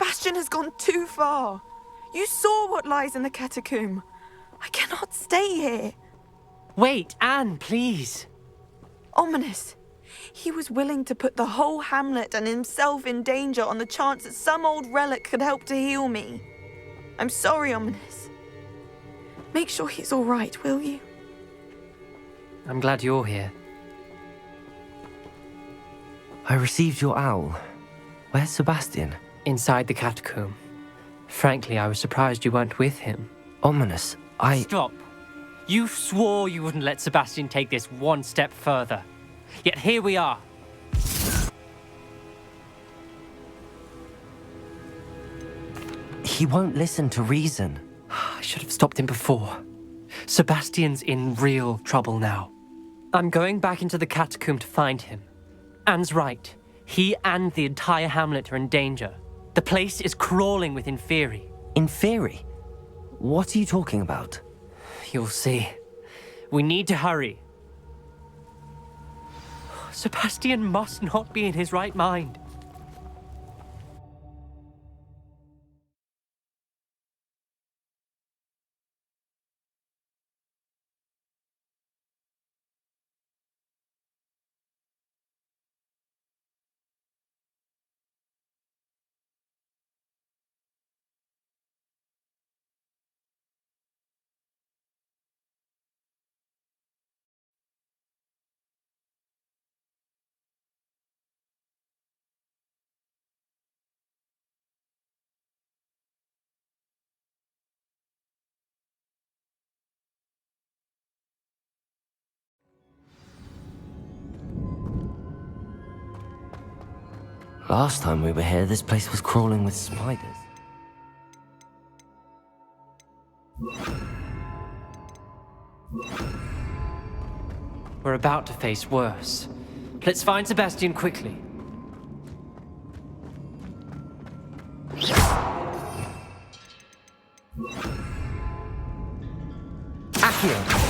Sebastian has gone too far. You saw what lies in the catacomb. I cannot stay here. Wait, Anne, please. Ominous. He was willing to put the whole hamlet and himself in danger on the chance that some old relic could help to heal me. I'm sorry, Ominous. Make sure he's all right, will you? I'm glad you're here. I received your owl. Where's Sebastian? Inside the catacomb. Frankly, I was surprised you weren't with him. Ominous, Stop. You swore you wouldn't let Sebastian take this one step further. Yet here we are. He won't listen to reason. I should have stopped him before. Sebastian's in real trouble now. I'm going back into the catacomb to find him. Anne's right. He and the entire hamlet are in danger. The place is crawling with Inferi. Inferi? What are you talking about? You'll see. We need to hurry. Sebastian must not be in his right mind. Last time we were here, this place was crawling with spiders. We're about to face worse. Let's find Sebastian quickly. Accio!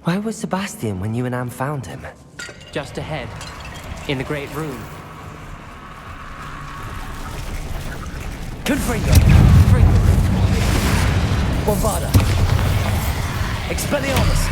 Where was Sebastian when you and Anne found him? Just ahead, in the Great Room. Confringo! Avada! Expelliarmus!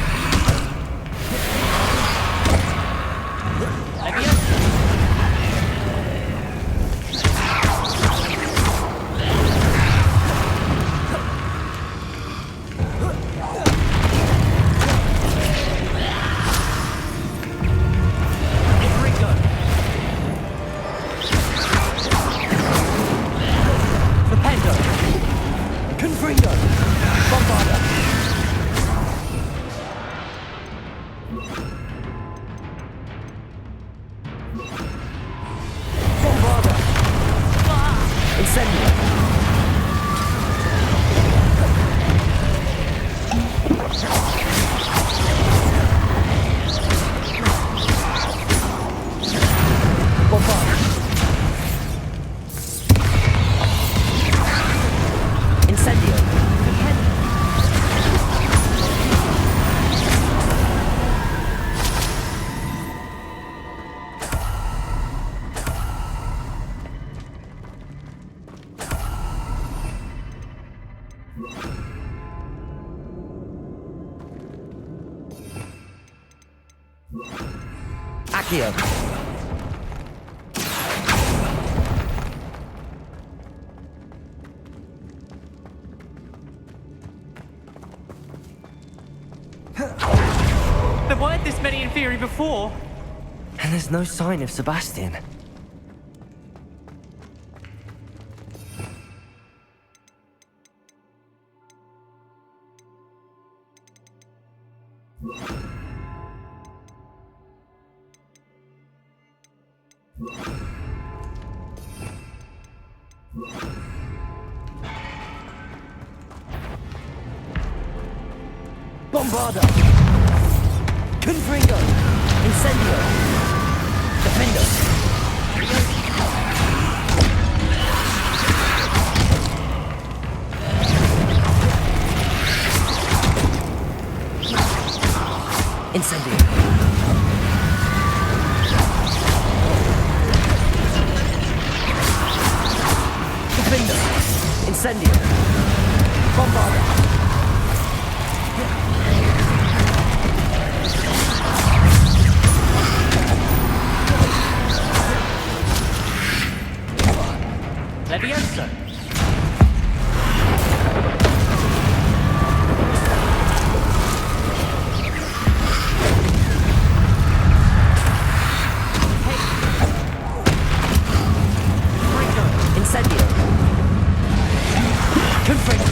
Accio! There weren't this many Inferi before. And there's no sign of Sebastian. Bombarda! Confringo! Incendio! Defendo! Incendio! Incendio. Bombarda. Leviosa. Incendio. Confringo.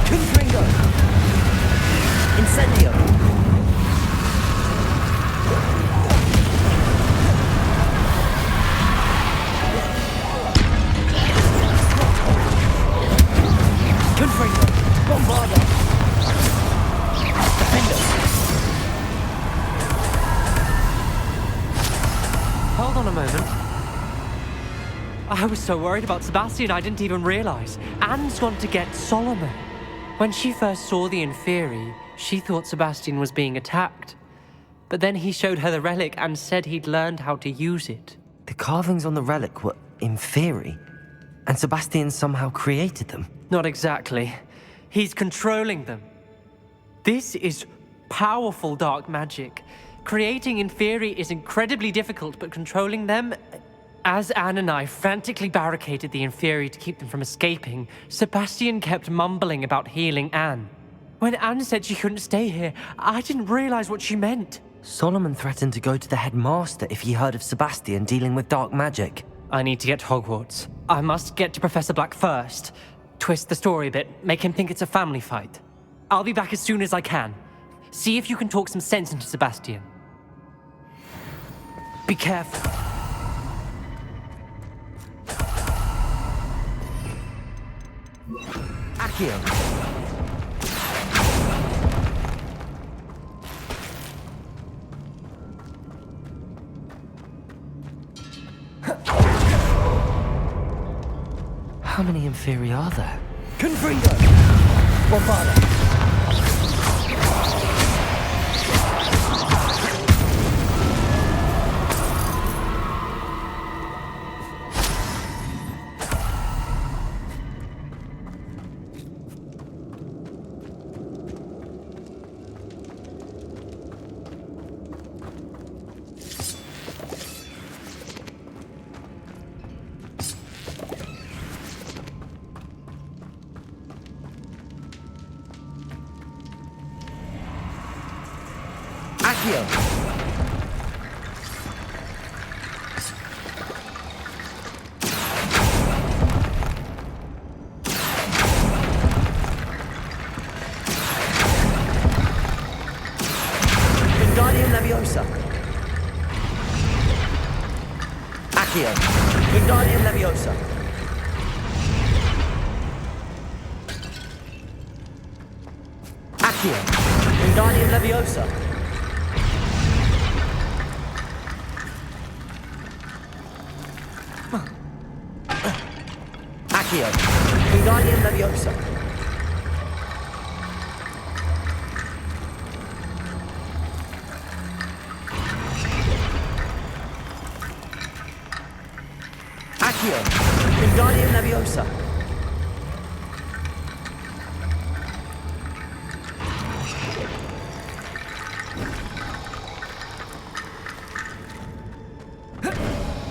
Confringo. Incendio. Confringo. Bombarda. Defendo. Hold on a moment. I was so worried about Sebastian I didn't even realize. Anne's gone to get Solomon. When she first saw the Inferi, she thought Sebastian was being attacked. But then he showed her the relic and said he'd learned how to use it. The carvings on the relic were Inferi, and Sebastian somehow created them. Not exactly. He's controlling them. This is powerful dark magic. Creating Inferi is incredibly difficult, but controlling them... As Anne and I frantically barricaded the Inferi to keep them from escaping, Sebastian kept mumbling about healing Anne. When Anne said she couldn't stay here, I didn't realize what she meant. Solomon threatened to go to the headmaster if he heard of Sebastian dealing with dark magic. I need to get to Hogwarts. I must get to Professor Black first. Twist the story a bit, make him think it's a family fight. I'll be back as soon as I can. See if you can talk some sense into Sebastian. Be careful. Accio. How many Inferi are there? Confringo. Bombarda. Accio. Wingardium Leviosa. Accio. Wingardium Leviosa. Accio. Wingardium Leviosa. Accio. Wingardium Leviosa. Accio. Wingardium Leviosa.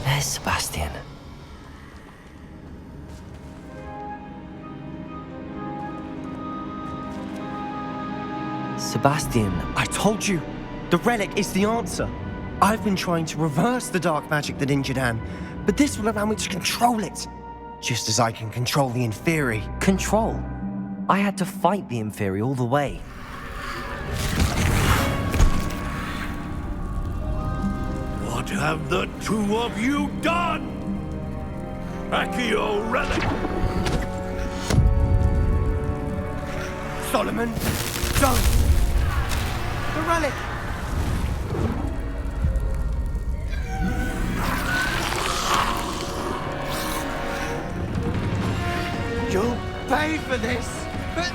There's Sebastian. Sebastian, I told you, the relic is the answer. I've been trying to reverse the dark magic that injured Anne, but this will allow me to control it. Just as I can control the Inferi. control. I had to fight the Inferi all the way. What have the two of you done? Accio relic! Solomon, don't! The relic! You'll pay for this. But...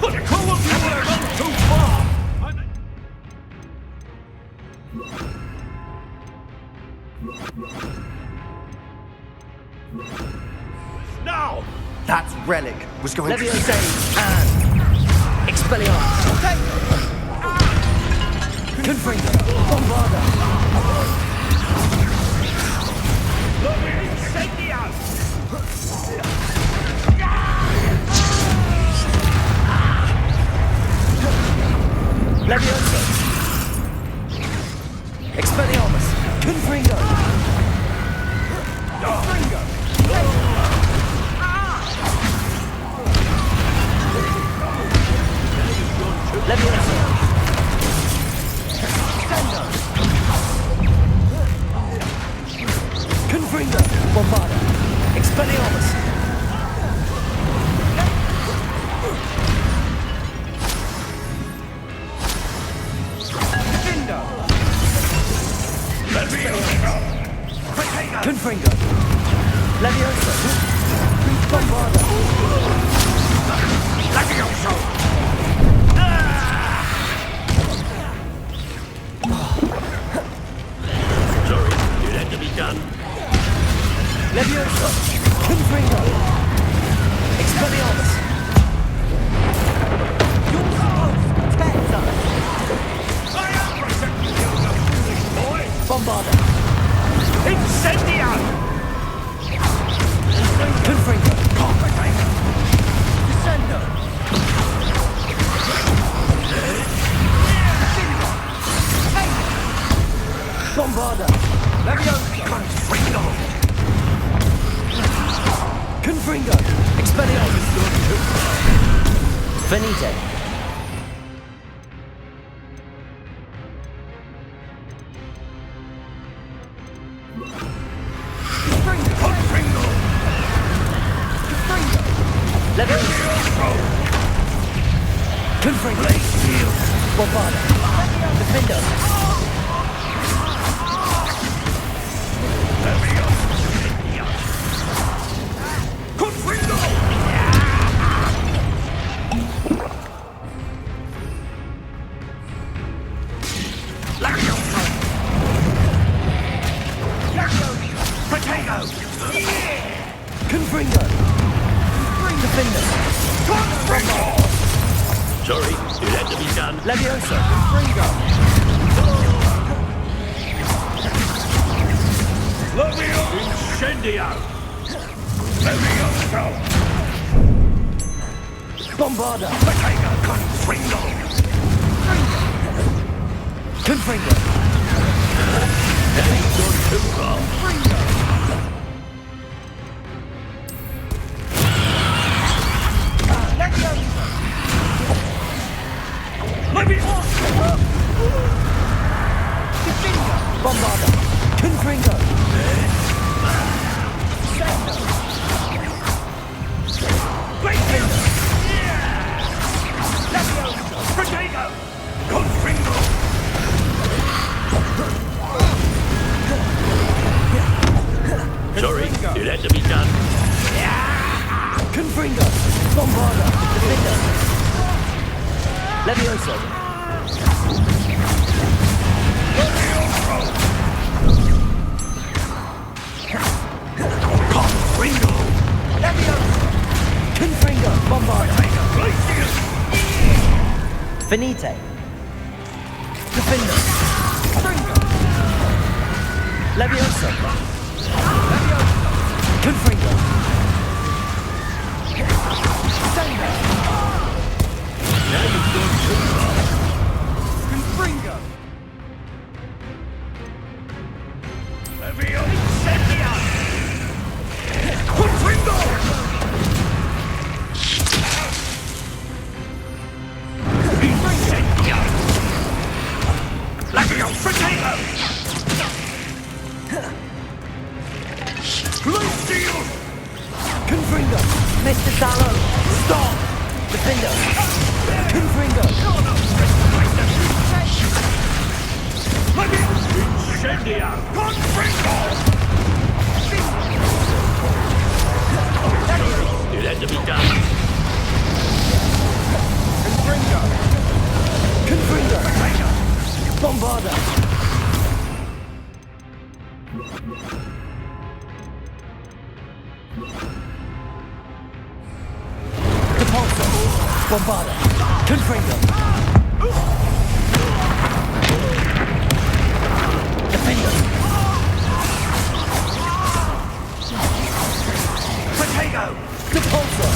But the crew of you have gone too far! Now! That relic was going to... Leviosa and Expelliarmus. Confringo. Bombarda. Leviosa. Expelliarmus. Confringo. Confringo. Leviosa. Confringo. Bombarda. Expelliarmus. Confringo. Leviosa. Bombarda. Leviosa! Sorry, it had to be done. Leviosa. Confringo. Expelliarmus. You're supposed to protect us. I am protecting you, you foolish boy! Bombarda. Incendio! Confringo. Descendo. Bombarda. Leviosa. Confringo. Expelliarmus. Venite. Leviosa. Confringo. Bombarda. Defendo. Confringo. Defender. Sorry, it had to be done. Leviosa. Incendio! Leviosa! Bombarda. Potato Confringo! Confringo. That ain't gone too far. Bombarda. Confringo. Potato! Confringo! Sorry, it had to be done. Confringo. Bombarda. Defender. Leviosa. Confringo! Confringo. Bombarda. Venite. Defender. Leviosa. Confringo. Now you've gone too far. Confringo. Incendio! Confringo! Incendio! Leviosa! Potato! Glacial! Confringo. Mr. Tallow. Stop. Defender. Confringo. Incendia! Confringo! It had to be done. Confringo! Bombarda! Repulsor! Bombarda! Confringo! Defender! Potato! Repulsor!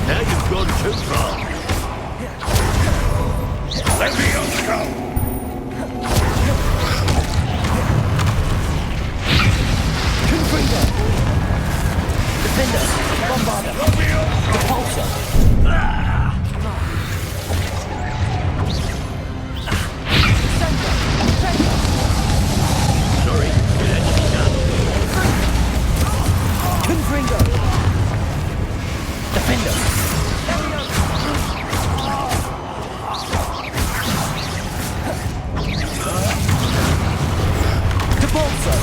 Now you've gone too far. Levioso! Confringo! Defender! Bombarda! Repulsor! Sorry, it had to be done. Confringo! Defender! Repulsor!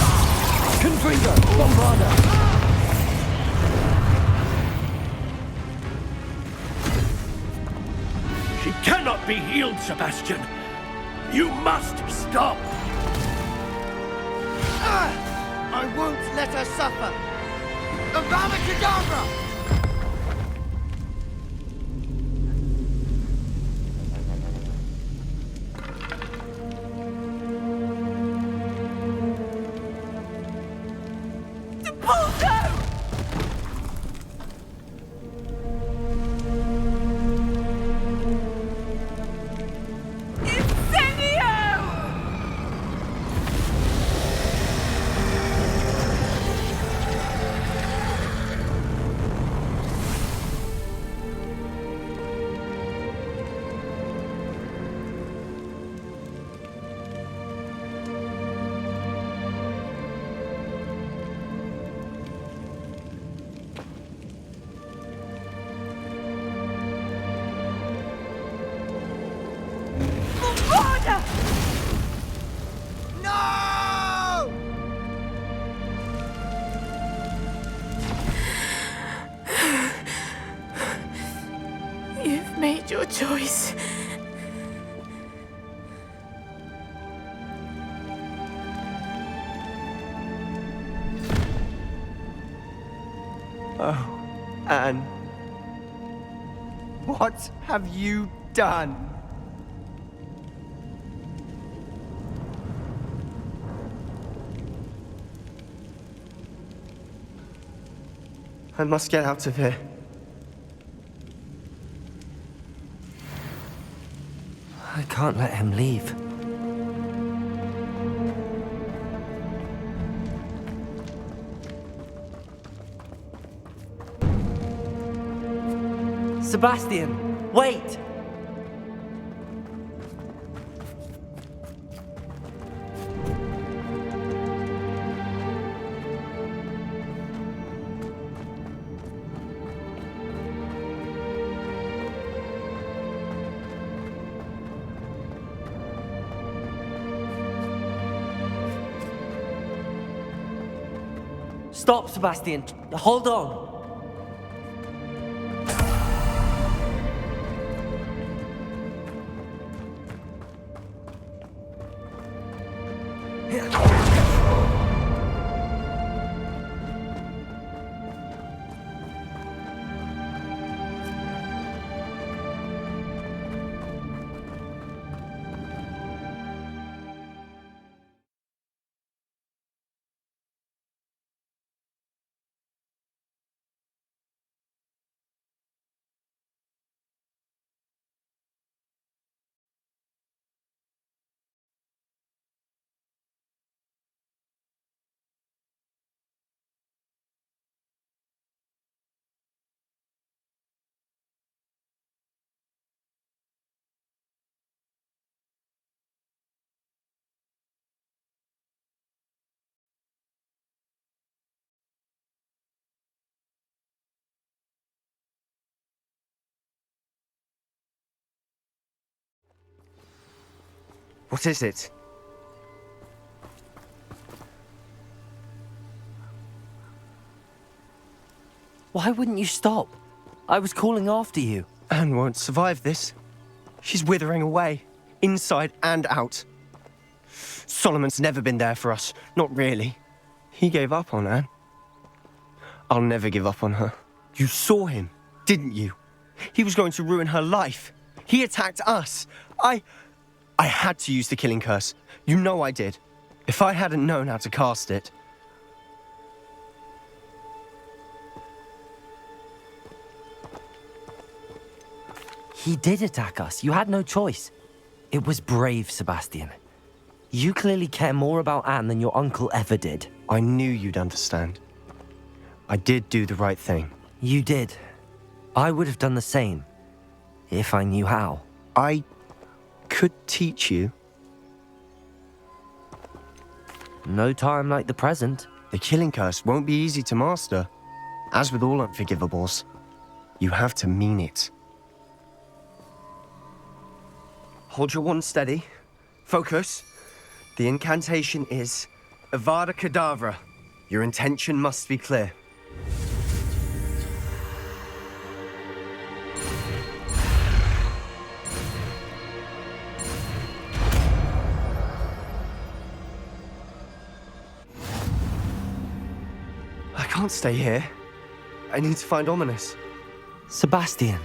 Confringo! Bombarda! She cannot be healed, Sebastian. You must stop. I won't let her suffer! Avada Kedavra! You've made your choice. Oh, Anne. What have you done? I must get out of here. I can't let him leave. Sebastian, wait! Stop, Sebastian. Hold on. What is it? Why wouldn't you stop? I was calling after you. Anne won't survive this. She's withering away, inside and out. Solomon's never been there for us, not really. He gave up on Anne. I'll never give up on her. You saw him, didn't you? He was going to ruin her life. He attacked us. I had to use the killing curse. You know I did. If I hadn't known how to cast it... He did attack us. You had no choice. It was brave, Sebastian. You clearly care more about Anne than your uncle ever did. I knew you'd understand. I did do the right thing. You did. I would have done the same, if I knew how. I could teach you. No time like the present. The killing curse won't be easy to master. As with all unforgivables, you have to mean it. Hold your wand steady. Focus. The incantation is Avada Kedavra. Your intention must be clear. I can't stay here. I need to find Ominous. Sebastian.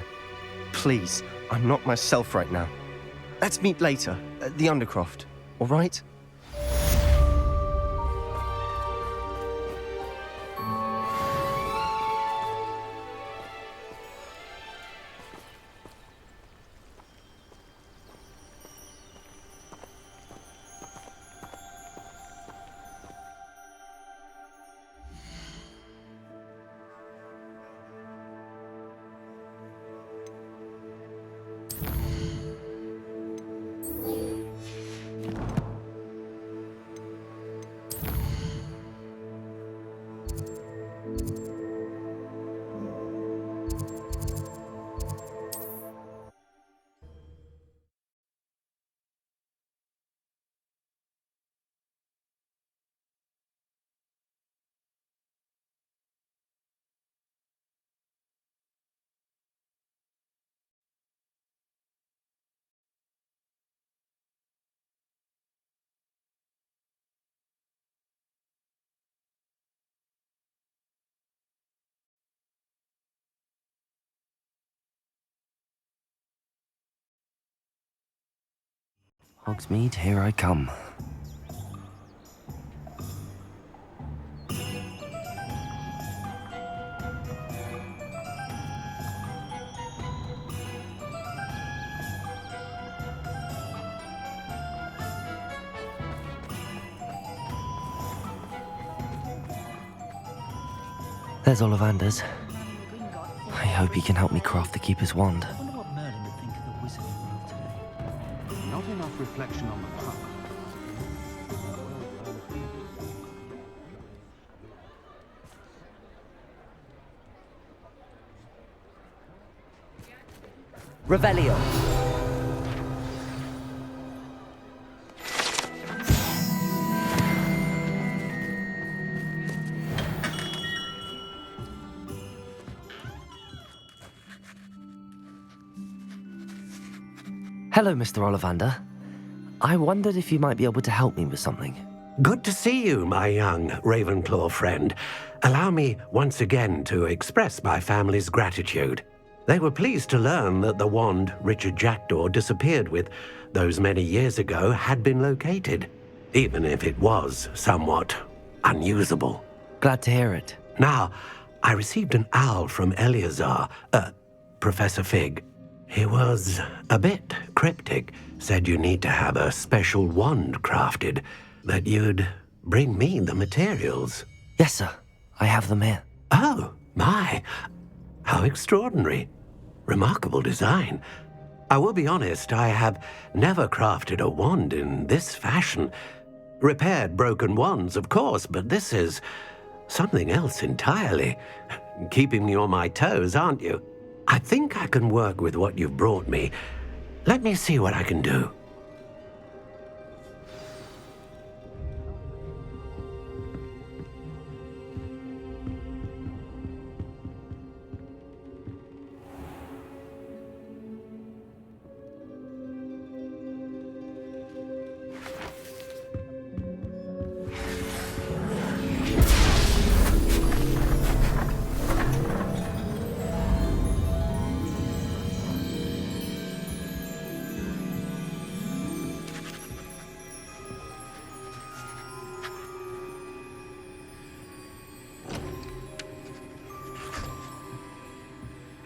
Please, I'm not myself right now. Let's meet later, at the Undercroft, all right? Hogsmeade, here I come. There's Ollivander's. I hope he can help me craft the Keeper's wand. I wonder what Merlin would think of the wizarding world today. Not enough reflection on the clock. Revelio. Hello, Mr. Ollivander. I wondered if you might be able to help me with something. Good to see you, my young Ravenclaw friend. Allow me once again to express my family's gratitude. They were pleased to learn that the wand Richard Jackdaw disappeared with those many years ago had been located, even if it was somewhat unusable. Glad to hear it. Now, I received an owl from Eleazar, Professor Fig. He was a bit cryptic, said you need to have a special wand crafted, that you'd bring me the materials. Yes, sir. I have them here. Oh, my. How extraordinary. Remarkable design. I will be honest, I have never crafted a wand in this fashion. Repaired broken wands, of course, but this is something else entirely. Keeping me on my toes, aren't you? I think I can work with what you've brought me. Let me see what I can do.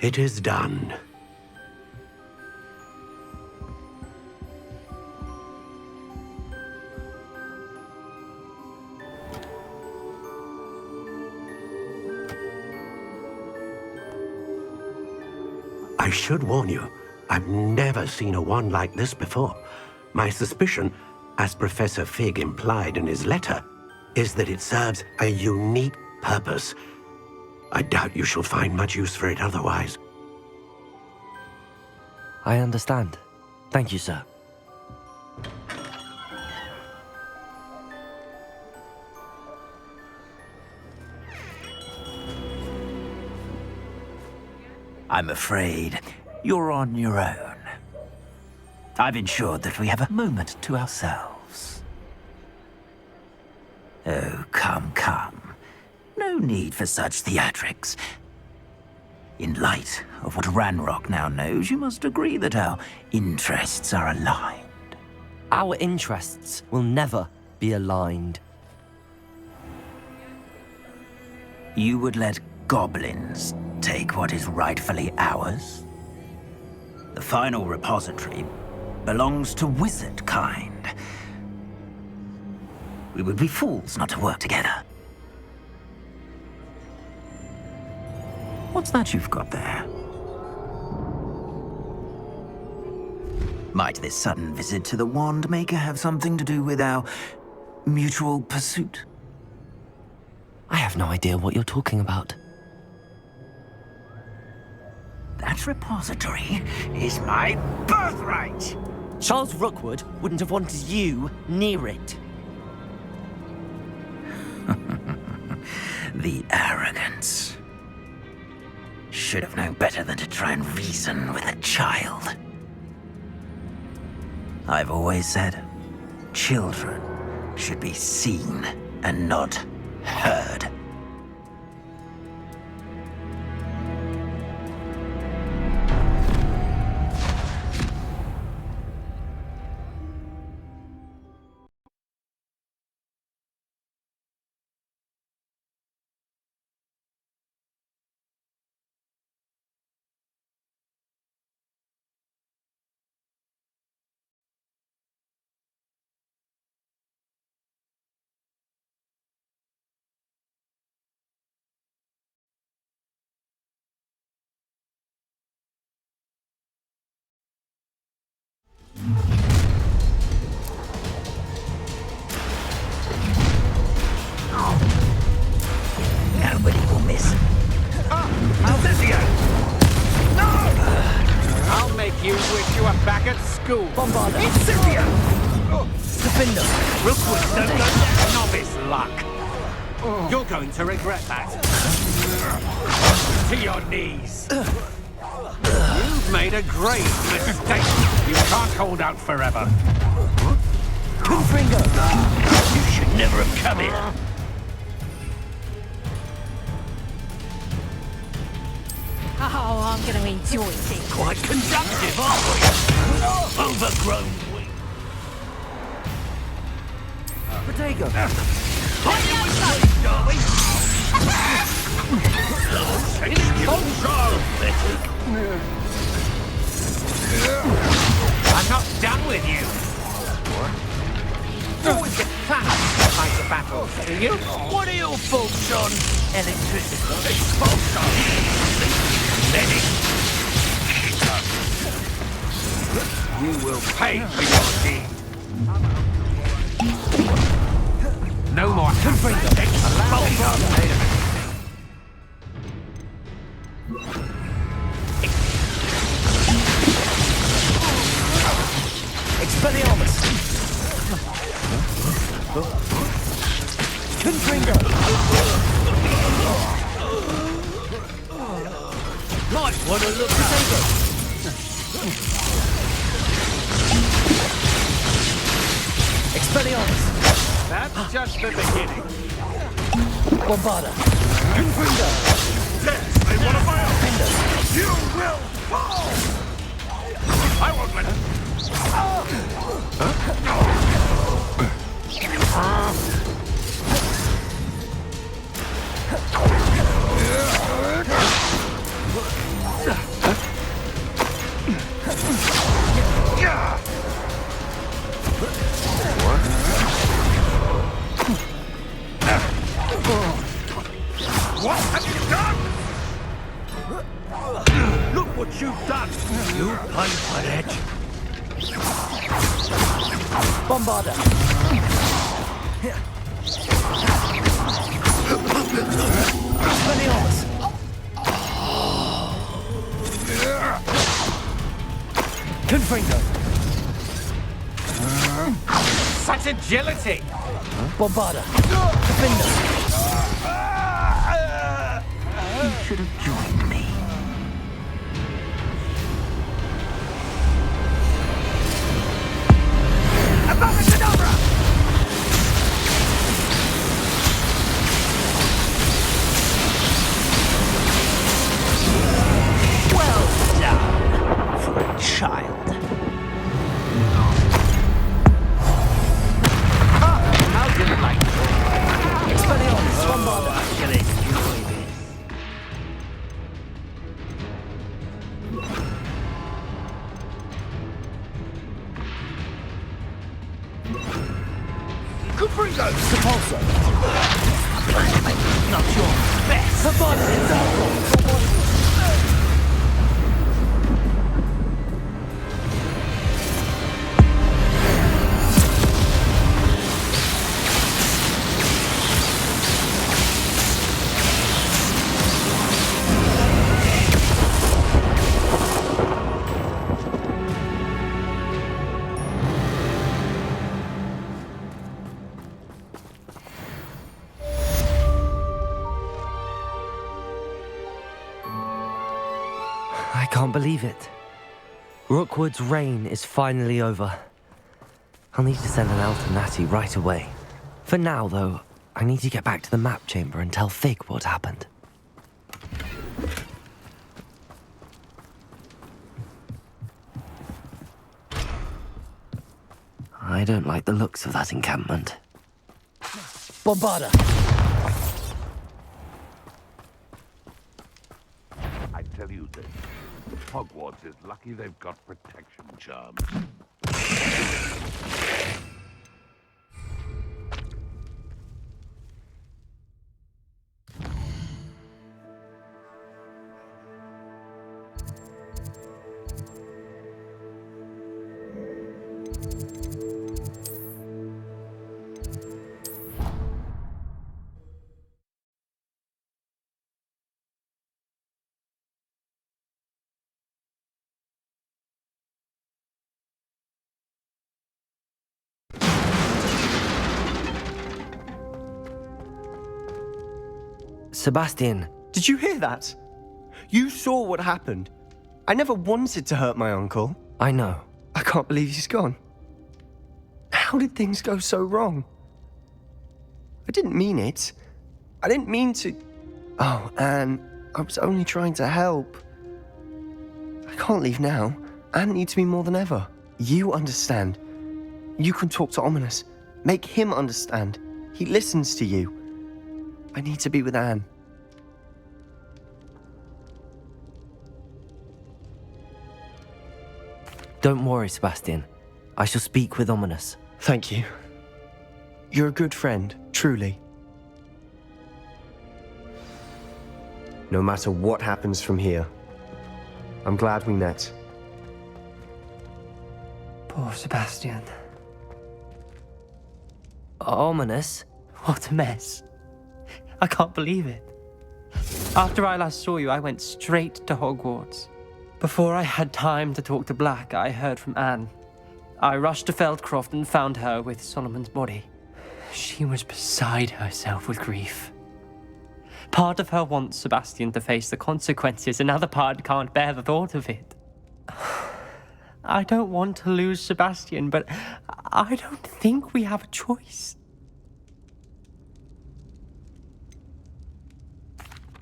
It is done. I should warn you, I've never seen a wand like this before. My suspicion, as Professor Fig implied in his letter, is that it serves a unique purpose. I doubt you shall find much use for it otherwise. I understand. Thank you, sir. I'm afraid you're on your own. I've ensured that we have a moment to ourselves. Oh, come, come. No need for such theatrics. In light of what Ranrock now knows, you must agree that our interests are aligned. Our interests will never be aligned. You would let goblins take what is rightfully ours? The final repository belongs to wizard kind. We would be fools not to work together. What's that you've got there? Might this sudden visit to the Wand Maker have something to do with our mutual pursuit? I have no idea what you're talking about. That repository is my birthright! Charles Rookwood wouldn't have wanted you near it. The arrogance. Should have known better than to try and reason with a child. I've always said, children should be seen and not heard. Nobody will miss. I'll make you wish you were back at school. Bombarda. It's Cynthia! Defender. Rookwood, don't go down. Novice luck. You're going to regret that. To your knees. You've made a grave mistake. You can't hold out forever. Confringo. You should never have come here. Oh, I'm going to enjoy this. Quite conductive, aren't we? Overgrown weak. Protego. I'm not done with you. You always get plans to fight the battles, do you? What are your thoughts on electricity? Expulsion. Medic. You will pay for your deed. No more expulsion. Expelliarmus. Confringo. Might want to look at Expelliarmus. That's just the beginning. Bombarda. Confringo. Yes, they want to fire. Defender. You will fall! I won't let him. Punch on edge. Bombarda. Expelliarmus. Confringo. Such agility! Bombarda. Defender. You should have joined me. Avada Kedavra! Well done for a child. How delightful! Expelliarmus. Bombarda. Sepulso. Not your best. I can't believe it. Rookwood's reign is finally over. I'll need to send an elf to Natty right away. For now, though, I need to get back to the map chamber and tell Fig what happened. I don't like the looks of that encampment. Bombarda. I tell you this, Hogwarts is lucky they've got protection charms. Sebastian, Did you hear that? You saw what happened. I never wanted to hurt my uncle. I know. I can't believe he's gone. How did things go so wrong? I didn't mean it. I didn't mean to... Oh, Anne, I was only trying to help. I can't leave now. Anne needs me more than ever. You understand. You can talk to Ominous. Make him understand. He listens to you. I need to be with Anne. Don't worry, Sebastian. I shall speak with Ominous. Thank you. You're a good friend, truly. No matter what happens from here, I'm glad we met. Poor Sebastian. Ominous? What a mess. I can't believe it. After I last saw you, I went straight to Hogwarts. Before I had time to talk to Black, I heard from Anne. I rushed to Feldcroft and found her with Solomon's body. She was beside herself with grief. Part of her wants Sebastian to face the consequences, another part can't bear the thought of it. I don't want to lose Sebastian, but I don't think we have a choice.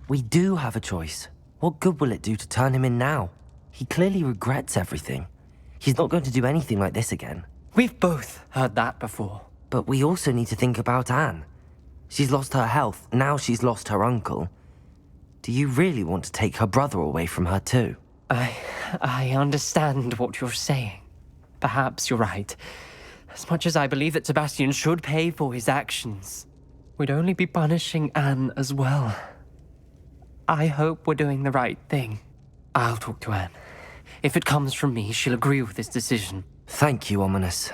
We do have a choice. What good will it do to turn him in now? He clearly regrets everything. He's not going to do anything like this again. We've both heard that before. But we also need to think about Anne. She's lost her health, now she's lost her uncle. Do you really want to take her brother away from her too? I understand what you're saying. Perhaps you're right. As much as I believe that Sebastian should pay for his actions, we'd only be punishing Anne as well. I hope we're doing the right thing. I'll talk to Anne. If it comes from me, she'll agree with this decision. Thank you, Ominous.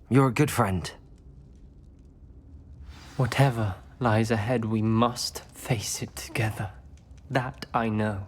You're a good friend. Whatever lies ahead, we must face it together. That I know.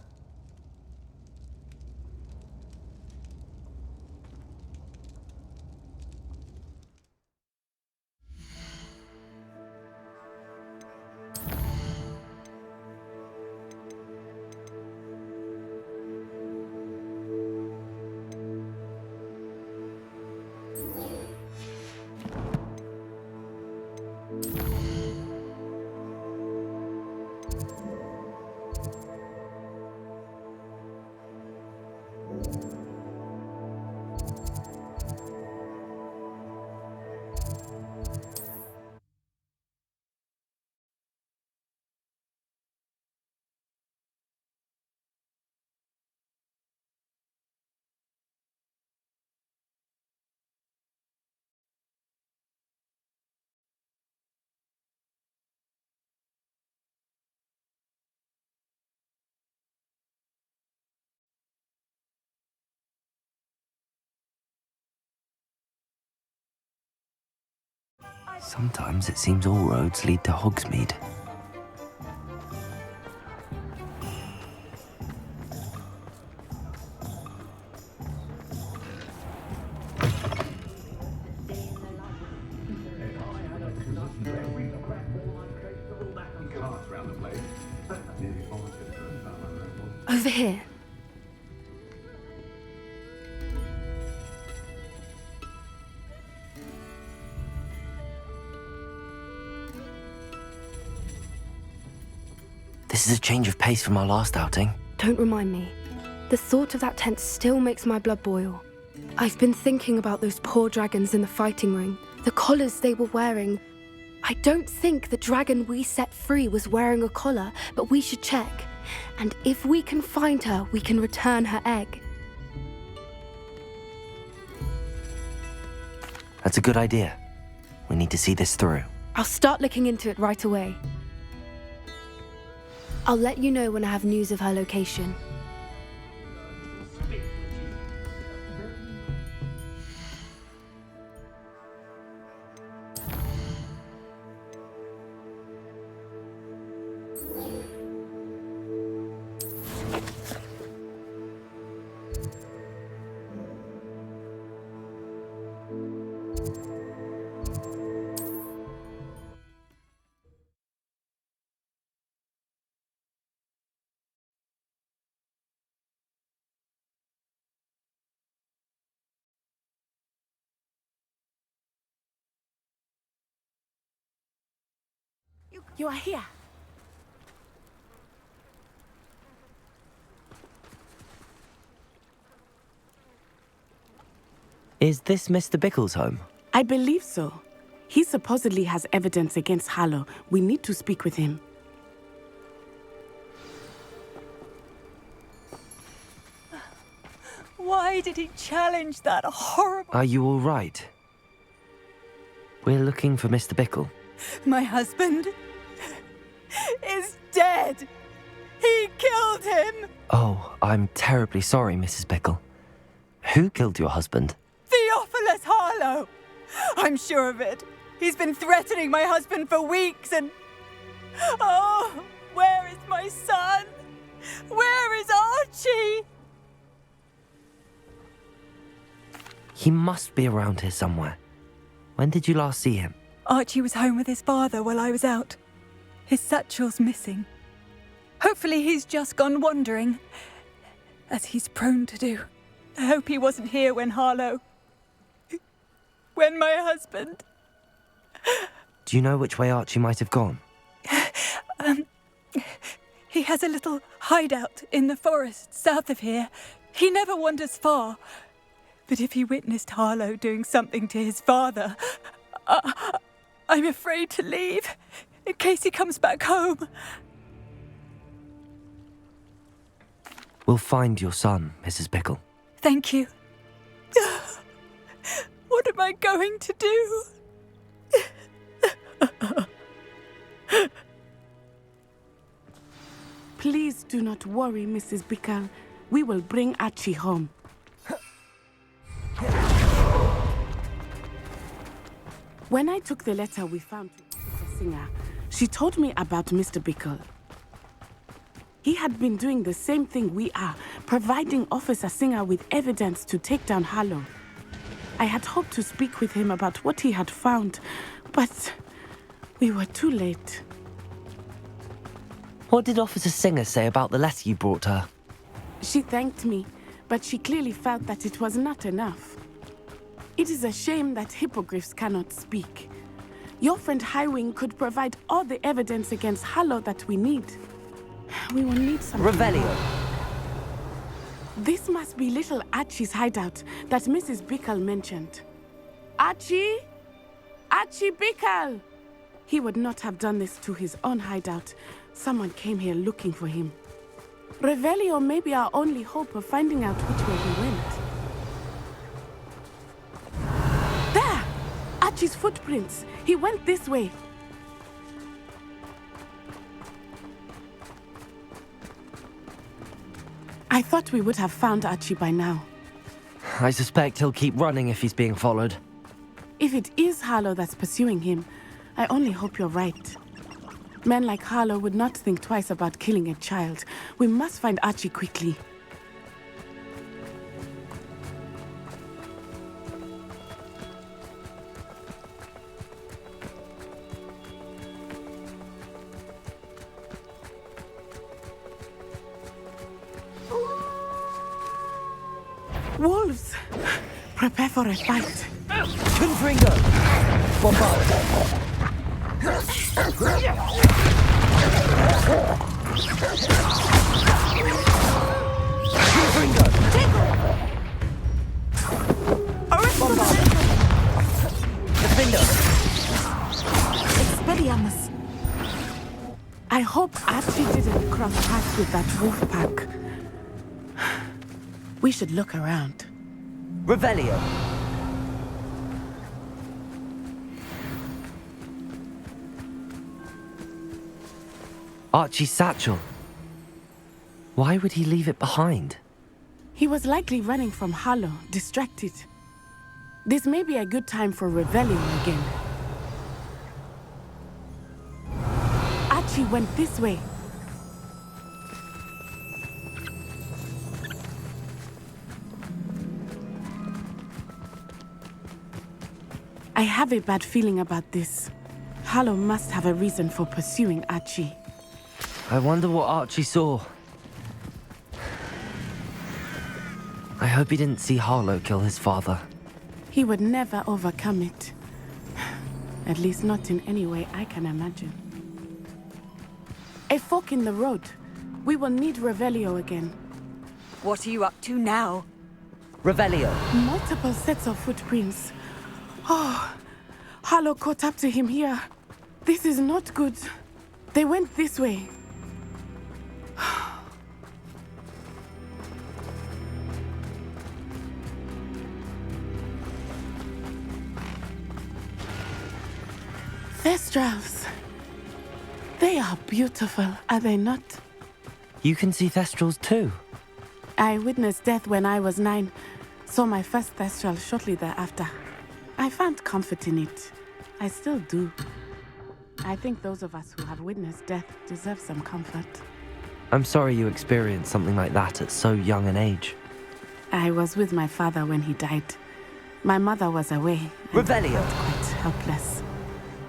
Sometimes it seems all roads lead to Hogsmeade. Over here. This is a change of pace from our last outing. Don't remind me. The thought of that tent still makes my blood boil. I've been thinking about those poor dragons in the fighting ring, the collars they were wearing. I don't think the dragon we set free was wearing a collar, but we should check. And if we can find her, we can return her egg. That's a good idea. We need to see this through. I'll start looking into it right away. I'll let you know when I have news of her location. You are here. Is this Mr. Bickle's home? I believe so. He supposedly has evidence against Harlow. We need to speak with him. Why did he challenge that horrible... Are you all right? We're looking for Mr. Bickle. My husband is dead. He killed him. Oh, I'm terribly sorry, Mrs. Bickle. Who killed your husband? Theophilus Harlow. I'm sure of it. He's been threatening my husband for weeks and... Oh, where is my son? Where is Archie? He must be around here somewhere. When did you last see him? Archie was home with his father while I was out. His satchel's missing. Hopefully he's just gone wandering, as he's prone to do. I hope he wasn't here when Harlow... when my husband... Do you know which way Archie might have gone? He has a little hideout in the forest south of here. He never wanders far. But if he witnessed Harlow doing something to his father, I'm afraid to leave, in case he comes back home. We'll find your son, Mrs. Bickle. Thank you. What am I going to do? Please do not worry, Mrs. Bickle. We will bring Archie home. When I took the letter we found to Officer Singer, she told me about Mr. Bickle. He had been doing the same thing we are, providing Officer Singer with evidence to take down Harlow. I had hoped to speak with him about what he had found, but we were too late. What did Officer Singer say about the letter you brought her? She thanked me, but she clearly felt that it was not enough. It is a shame that hippogriffs cannot speak. Your friend Highwing could provide all the evidence against Harlow that we need. We will need something. Revelio. This must be little Archie's hideout that Mrs. Bickle mentioned. Archie? Archie Bickle! He would not have done this to his own hideout. Someone came here looking for him. Revelio may be our only hope of finding out which way he went. There! Archie's footprints. He went this way. I thought we would have found Archie by now. I suspect he'll keep running if he's being followed. If it is Harlow that's pursuing him, I only hope you're right. Men like Harlow would not think twice about killing a child. We must find Archie quickly. Wolves! Prepare for a fight. Confringo! Bombard! Confringo! Bombard! Defender! Expelliarmus! I hope Archie didn't cross paths with that wolf pack. We should look around. Revelio. Archie's satchel. Why would he leave it behind? He was likely running from Harlow, distracted. This may be a good time for reveling again. Archie went this way. I have a bad feeling about this. Harlow must have a reason for pursuing Archie. I wonder what Archie saw. I hope he didn't see Harlow kill his father. He would never overcome it. At least not in any way I can imagine. A fork in the road. We will need Revelio again. What are you up to now? Revelio. Multiple sets of footprints. Oh, Harlow caught up to him here. This is not good. They went this way. Thestrals. They are beautiful, are they not? You can see Thestrals too. I witnessed death when I was 9. Saw my first Thestral shortly thereafter. I found comfort in it. I still do. I think those of us who have witnessed death deserve some comfort. I'm sorry you experienced something like that at so young an age. I was with my father when he died. My mother was away. Revelio. I felt quite helpless.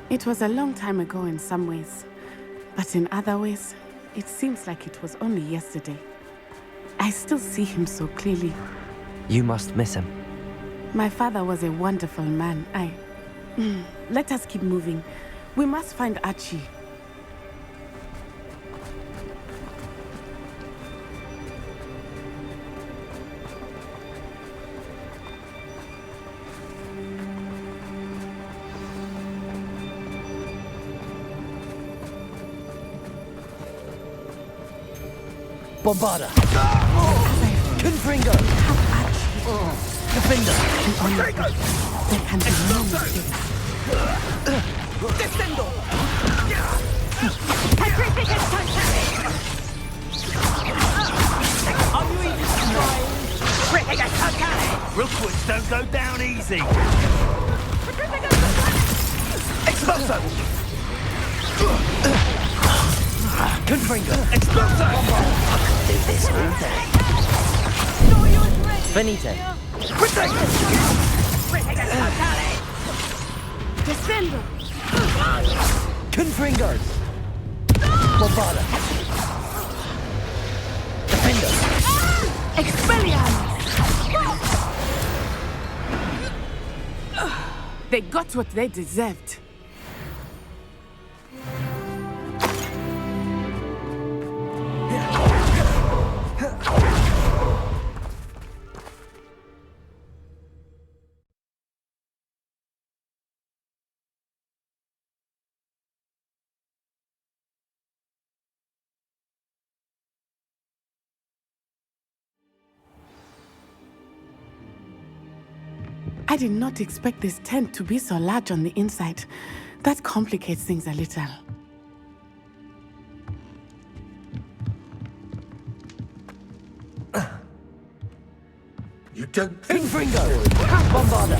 It was a long time ago in some ways, but in other ways, it seems like it was only yesterday. I still see him so clearly. You must miss him. My father was a wonderful man. Let us keep moving. We must find Archie. Bombarda! Confringo! Defender! There can be no mistake. Descendo! Are you even trying? Rookwoods don't go down easy. Expulso! Confringo! Expulso! Do this all day. Finite. Descendo! Confringo! Bombarda! Defendo! Expelliarmus! They got what they deserved. I did not expect this tent to be so large on the inside. That complicates things a little. You don't Confringo! Bombarda!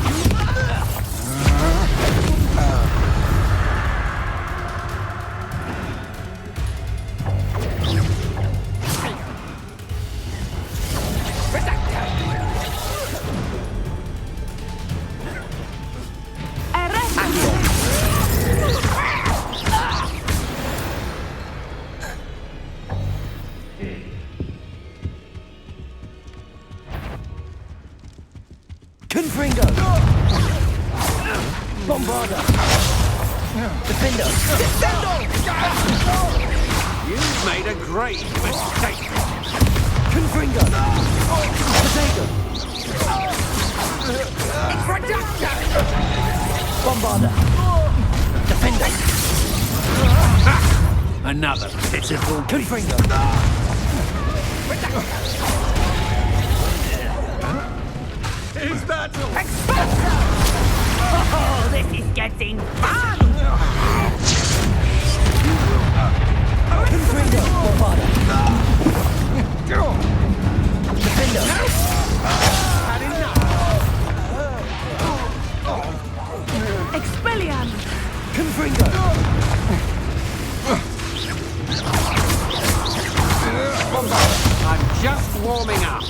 Confringo! Bombarda! Defendo! Descendo! You've made a great mistake. Confringo! Potato! Bombarda! Defendo! Another pitiful Confringo! Is that Oh, this is getting fun! Confringo! Bombarda! Defendo! had enough? Expelliarmus! Confringo! I'm just warming up.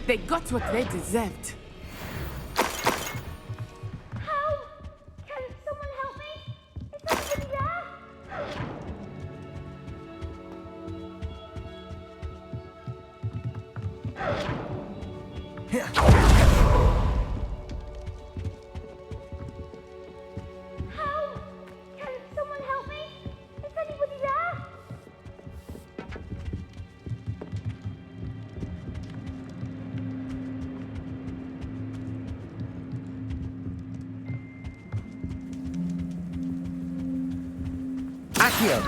They got what they deserved. Help! Can someone help me? Is anybody there? Help! Can someone help me? Is anybody there? Accio!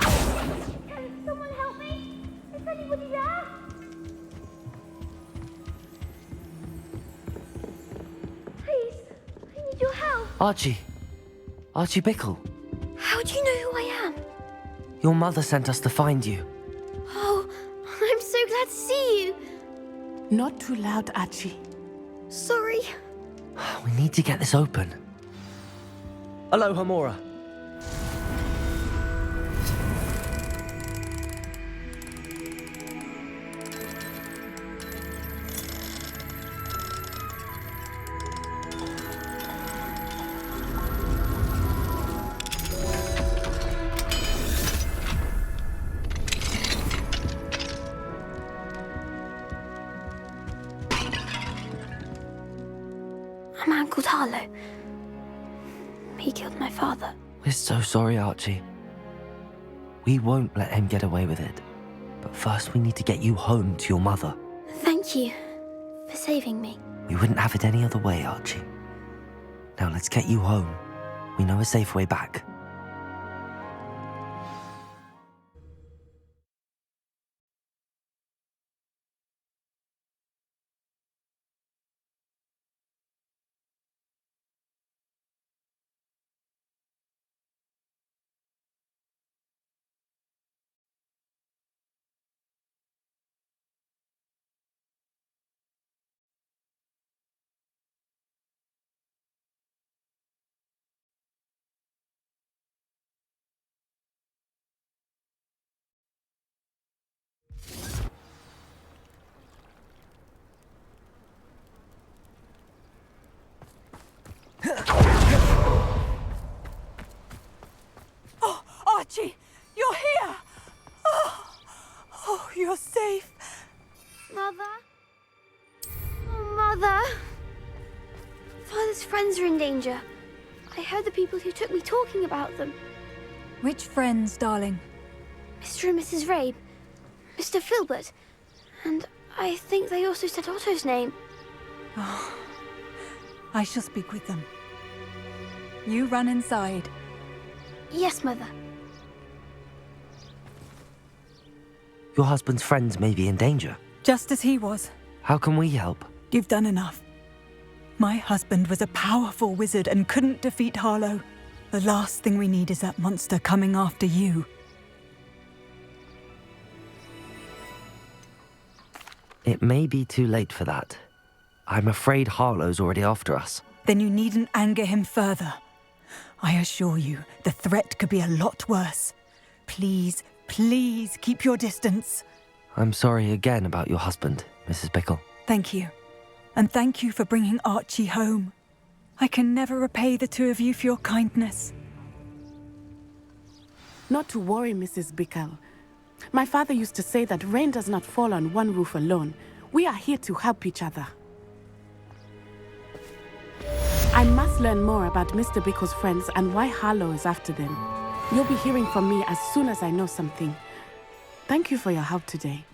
Can someone help me? Is anybody there? Please, I need your help. Archie. Archie Bickle. How do you know who I am? Your mother sent us to find you. Oh, I'm so glad to see you. Not too loud, Archie. Sorry. We need to get this open. Aloha, Mora. A man called Harlow. He killed my father. We're so sorry, Archie. We won't let him get away with it. But first we need to get you home to your mother. Thank you for saving me. We wouldn't have it any other way, Archie. Now let's get you home. We know a safe way back. friends are in danger. I heard the people who took me talking about them. Which friends, darling? Mr. and Mrs. Rabe, Mr. Filbert, and I think they also said Otto's name. Oh, I shall speak with them. You run inside. Yes, Mother. Your husband's friends may be in danger. Just as he was. How can we help? You've done enough. My husband was a powerful wizard and couldn't defeat Harlow. The last thing we need is that monster coming after you. It may be too late for that. I'm afraid Harlow's already after us. Then you needn't anger him further. I assure you, the threat could be a lot worse. Please, please keep your distance. I'm sorry again about your husband, Mrs. Bickle. Thank you. And thank you for bringing Archie home. I can never repay the two of you for your kindness. Not to worry, Mrs. Bickle. My father used to say that rain does not fall on one roof alone. We are here to help each other. I must learn more about Mr. Bickle's friends and why Harlow is after them. You'll be hearing from me as soon as I know something. Thank you for your help today.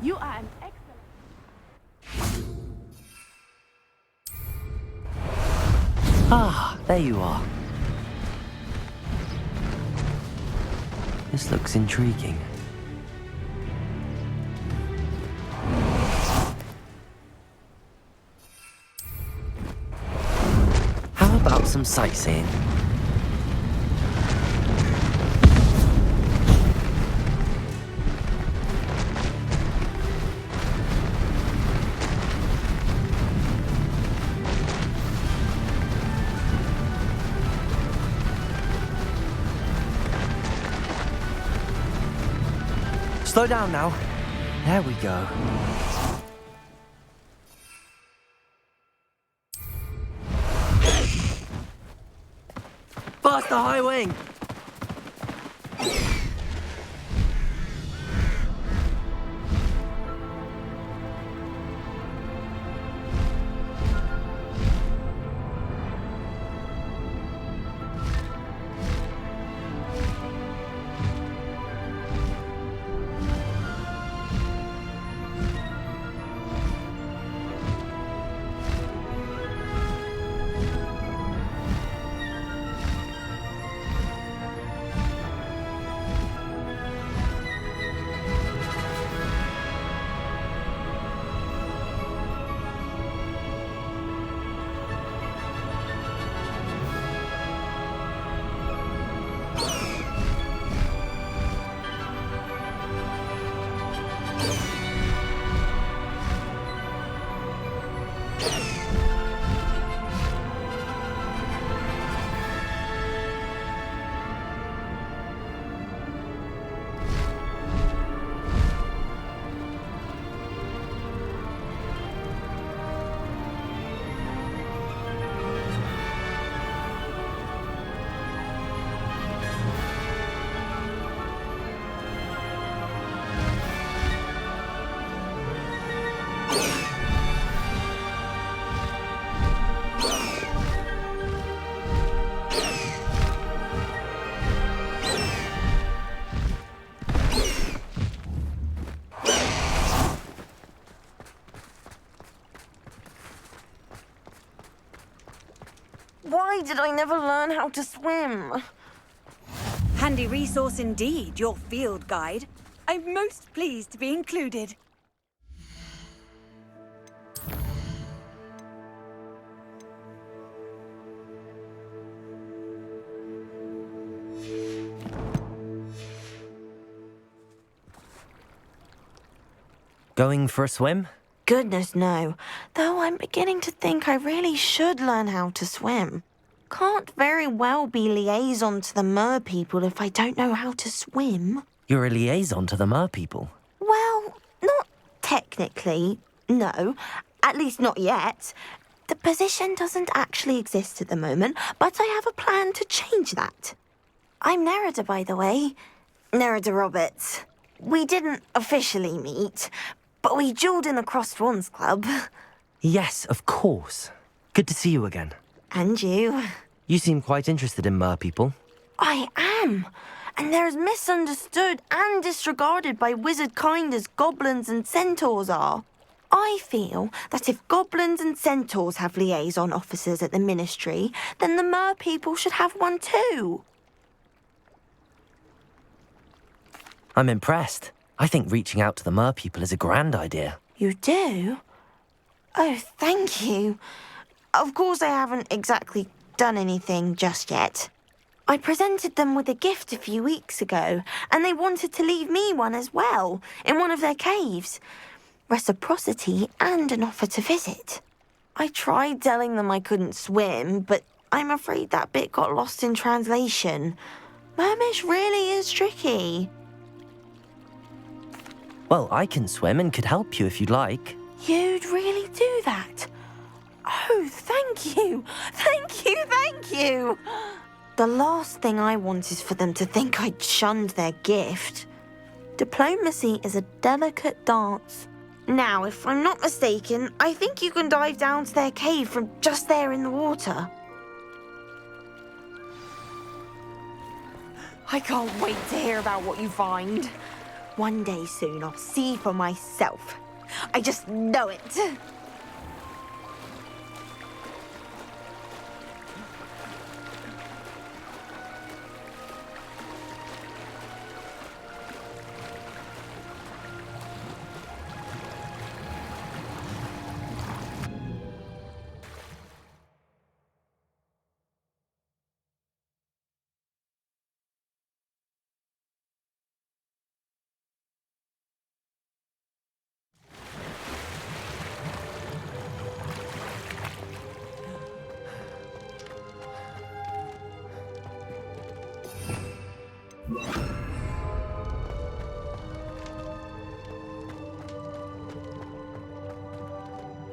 You are an excellent... Ah, there you are. This looks intriguing. How about some sightseeing? Slow down now. There we go. Faster, high wing! Why did I never learn how to swim? Handy resource indeed, your field guide. I'm most pleased to be included. Going for a swim? Goodness, no. Though I'm beginning to think I really should learn how to swim. Can't very well be liaison to the mer people if I don't know how to swim. You're a liaison to the mer people. Well, not technically, no. At least not yet. The position doesn't actually exist at the moment, but I have a plan to change that. I'm Nerida, by the way. Nerida Roberts. We didn't officially meet, but we duelled in the Crossed Wands Club. Yes, of course. Good to see you again. And you. You seem quite interested in mer people. I am. And they're as misunderstood and disregarded by wizard kind as goblins and centaurs are. I feel that if goblins and centaurs have liaison officers at the ministry, then the mer people should have one too. I'm impressed. I think reaching out to the mer people is a grand idea. You do? Oh, thank you. Of course I haven't exactly done anything just yet. I presented them with a gift a few weeks ago, and they wanted to leave me one as well, in one of their caves. Reciprocity and an offer to visit. I tried telling them I couldn't swim, but I'm afraid that bit got lost in translation. Mermish really is tricky. Well, I can swim and could help you if you'd like. You'd really do that? Oh, thank you! Thank you, thank you! The last thing I want is for them to think I'd shunned their gift. Diplomacy is a delicate dance. Now, if I'm not mistaken, I think you can dive down to their cave from just there in the water. I can't wait to hear about what you find. One day soon, I'll see for myself. I just know it.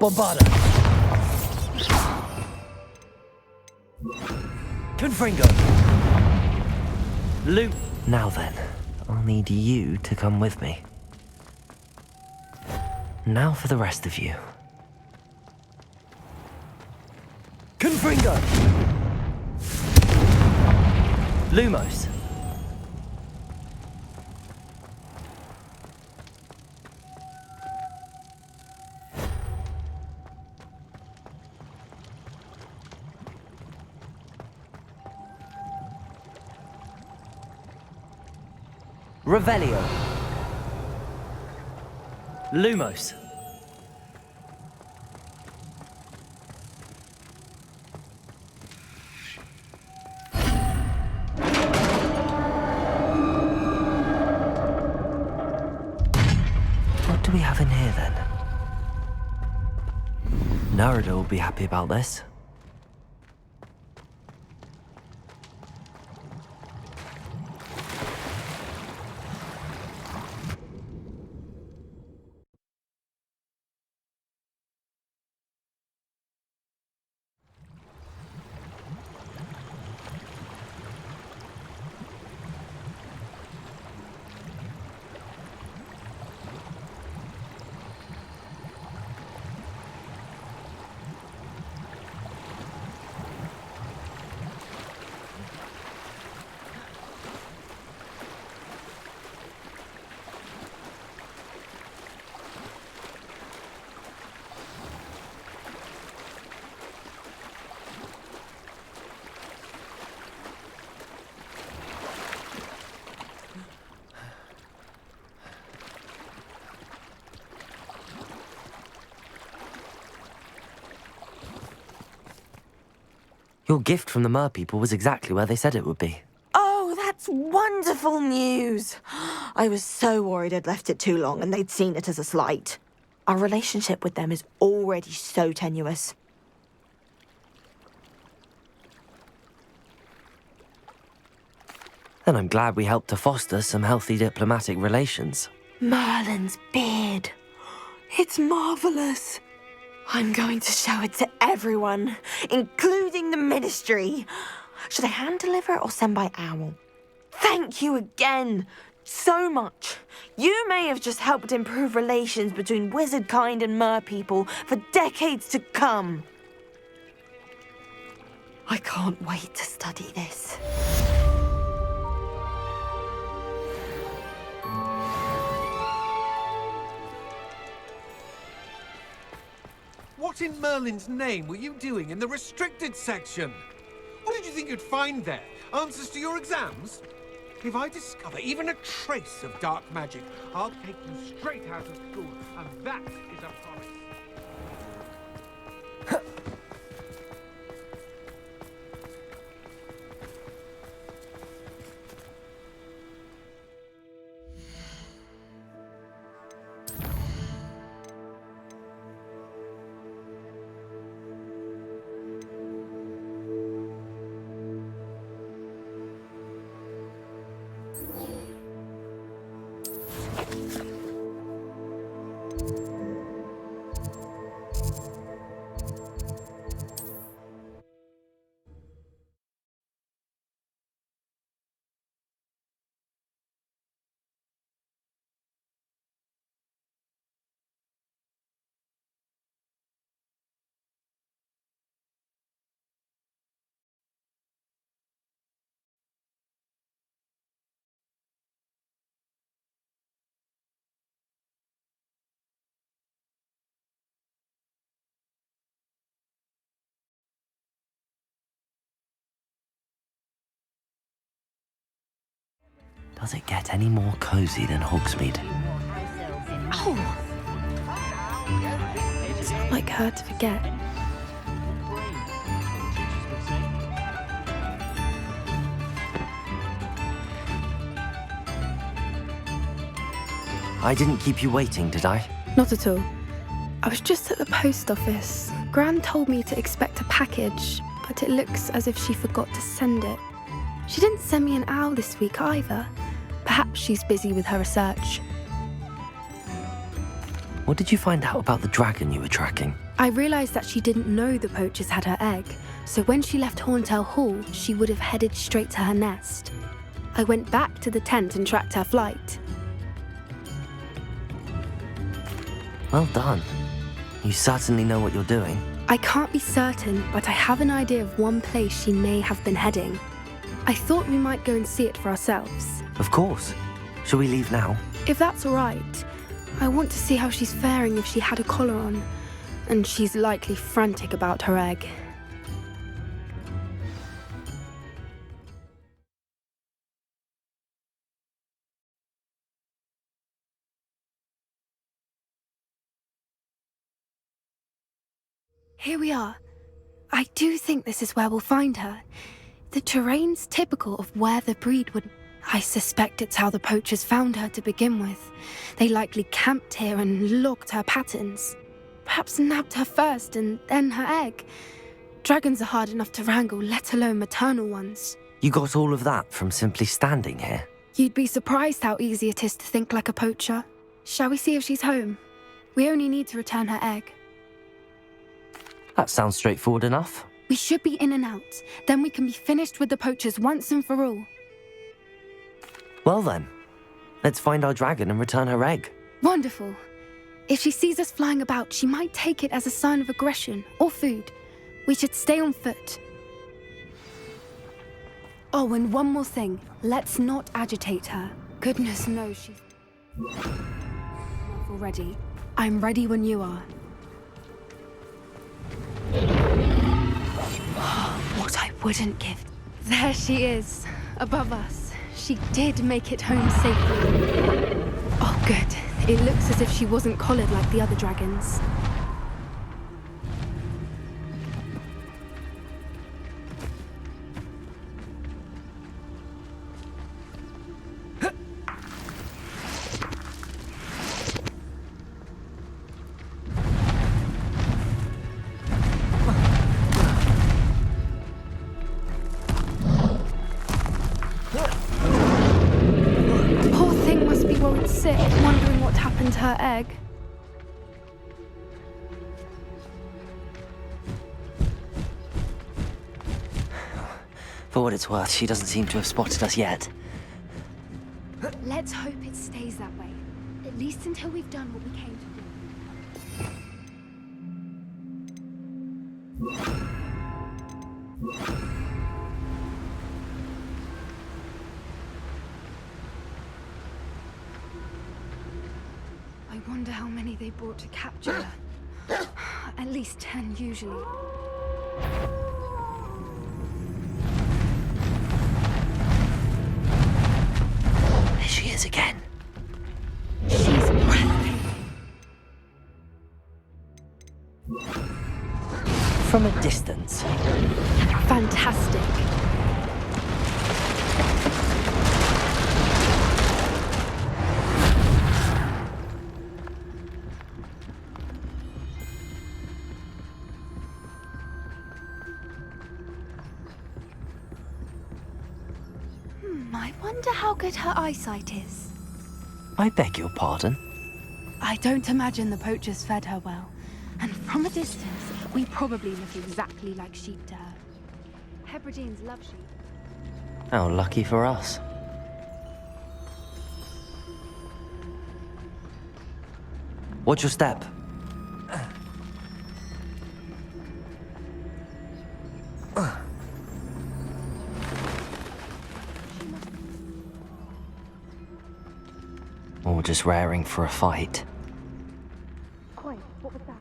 Avada. Confringo. Luke. Now then, I'll need you to come with me. Now for the rest of you. Confringo. Lumos. Revelio. Lumos. What do we have in here then? Nerida will be happy about this. Your gift from the Mer people was exactly where they said it would be. Oh, that's wonderful news. I was so worried I'd left it too long and they'd seen it as a slight. Our relationship with them is already so tenuous. Then I'm glad we helped to foster some healthy diplomatic relations. Merlin's beard. It's marvelous. I'm going to show it to everyone, including the Ministry. Should I hand deliver it or send by owl? Thank you again so much. You may have just helped improve relations between wizard kind and mer people for decades to come. I can't wait to study this. What in Merlin's name were you doing in the restricted section? What did you think you'd find there? Answers to your exams? If I discover even a trace of dark magic, I'll take you straight out of school, and that is a promise. Does it get any more cozy than Hogsmeade? Oh! It's not like her to forget. I didn't keep you waiting, did I? Not at all. I was just at the post office. Gran told me to expect a package, but it looks as if she forgot to send it. She didn't send me an owl this week either. Perhaps she's busy with her research. What did you find out about the dragon you were tracking? I realised that she didn't know the poachers had her egg, so when she left Horntail Hall, she would have headed straight to her nest. I went back to the tent and tracked her flight. Well done. You certainly know what you're doing. I can't be certain, but I have an idea of one place she may have been heading. I thought we might go and see it for ourselves. Of course. Shall we leave now? If that's all right. I want to see how she's faring if she had a collar on. And she's likely frantic about her egg. Here we are. I do think this is where we'll find her. The terrain's typical of where the breed would... I suspect it's how the poachers found her to begin with. They likely camped here and logged her patterns. Perhaps nabbed her first and then her egg. Dragons are hard enough to wrangle, let alone maternal ones. You got all of that from simply standing here? You'd be surprised how easy it is to think like a poacher. Shall we see if she's home? We only need to return her egg. That sounds straightforward enough. We should be in and out. Then we can be finished with the poachers once and for all. Well then, let's find our dragon and return her egg. Wonderful. If she sees us flying about, she might take it as a sign of aggression or food. We should stay on foot. Oh, and one more thing. Let's not agitate her. Goodness knows she's... already. I'm ready when you are. What I wouldn't give. There she is, above us. She did make it home safely. Oh, good. It looks as if she wasn't collared like the other dragons. For what it's worth, she doesn't seem to have spotted us yet. Let's hope it stays that way. At least until we've done what we came to do. I wonder how many they brought to capture her. At least 10 usually. There she is again. She's breathtaking. From a distance. Fantastic. I wonder how good her eyesight is. I beg your pardon? I don't imagine the poachers fed her well. And from a distance, we probably look exactly like sheep to her. Hebrideans love sheep. How lucky for us. Watch your step. Or just raring for a fight. Wait, what was that?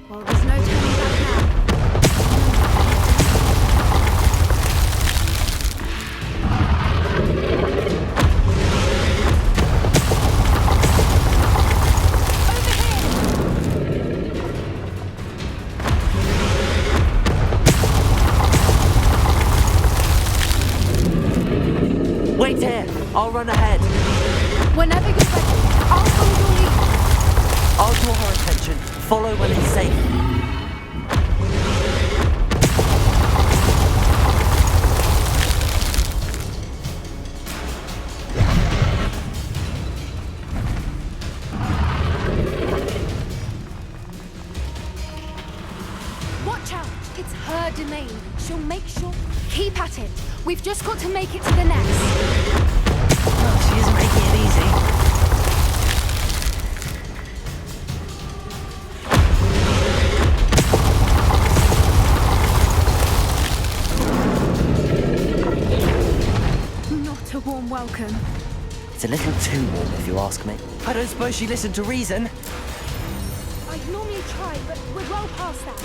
Well, there's no turning back now. Wait here! I'll run ahead. Whenever you're ready, I'll hold your lead. I'll draw her attention. Follow when it's safe. Watch out! It's her domain. She'll make sure. Keep at it. We've just got to make it to the nest. Oh, she isn't making it easy. Not a warm welcome. It's a little too warm, if you ask me. I don't suppose she listened to reason. I'd normally try, but we're well past that.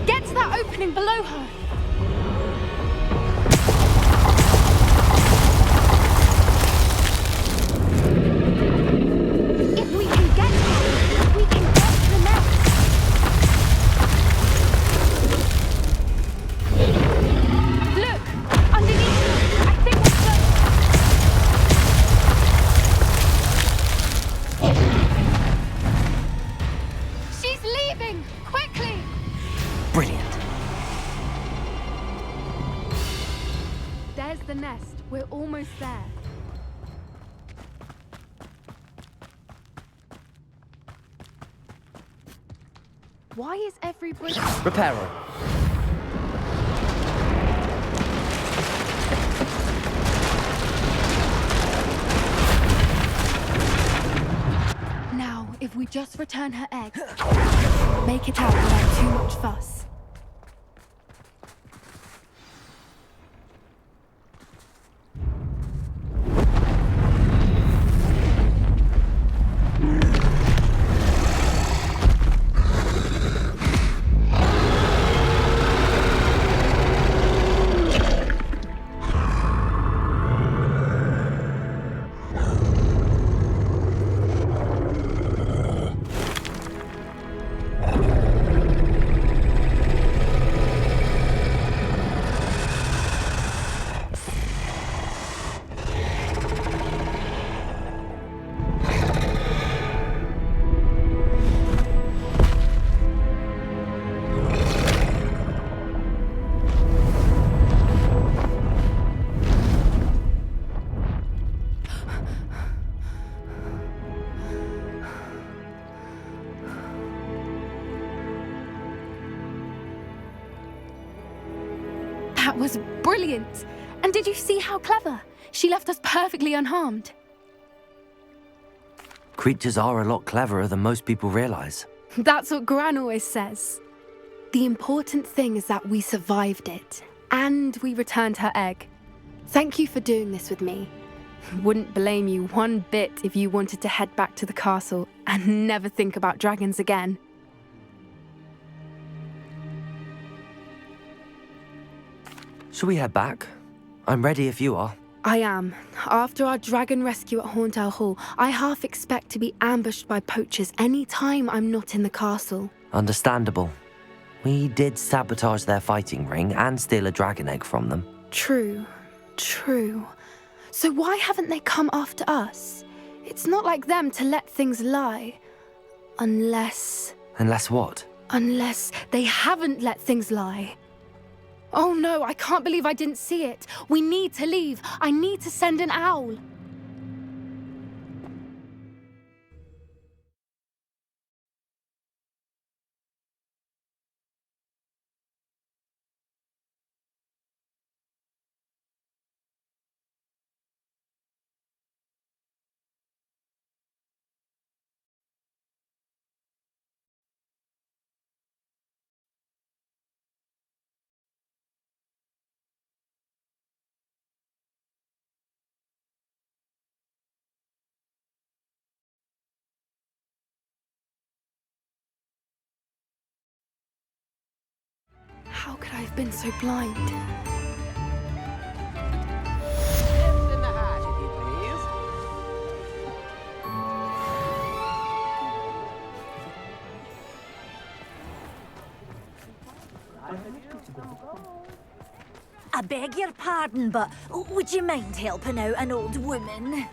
Get to that opening below her. If we can get to that, we can get to the nest. Look, underneath her. I think we're close. She's leaving! Quickly! Brilliant. There's the nest. We're almost there. Why is everybody... Repair her. Now, if we just return her eggs, make it out without too much fuss. brilliant. And did you see how clever? She left us perfectly unharmed. Creatures are a lot cleverer than most people realize. That's what Gran always says. The important thing is that we survived it, and we returned her egg. Thank you for doing this with me. Wouldn't blame you one bit if you wanted to head back to the castle and never think about dragons again. Shall we head back? I'm ready if you are. I am. After our dragon rescue at Hauntowl Hall, I half expect to be ambushed by poachers any time I'm not in the castle. Understandable. We did sabotage their fighting ring and steal a dragon egg from them. True. So why haven't they come after us? It's not like them to let things lie. Unless... Unless what? Unless they haven't let things lie. Oh no, I can't believe I didn't see it. We need to leave. I need to send an owl. How could I have been so blind? In the hat, if you please. I beg your pardon, but would you mind helping out an old woman?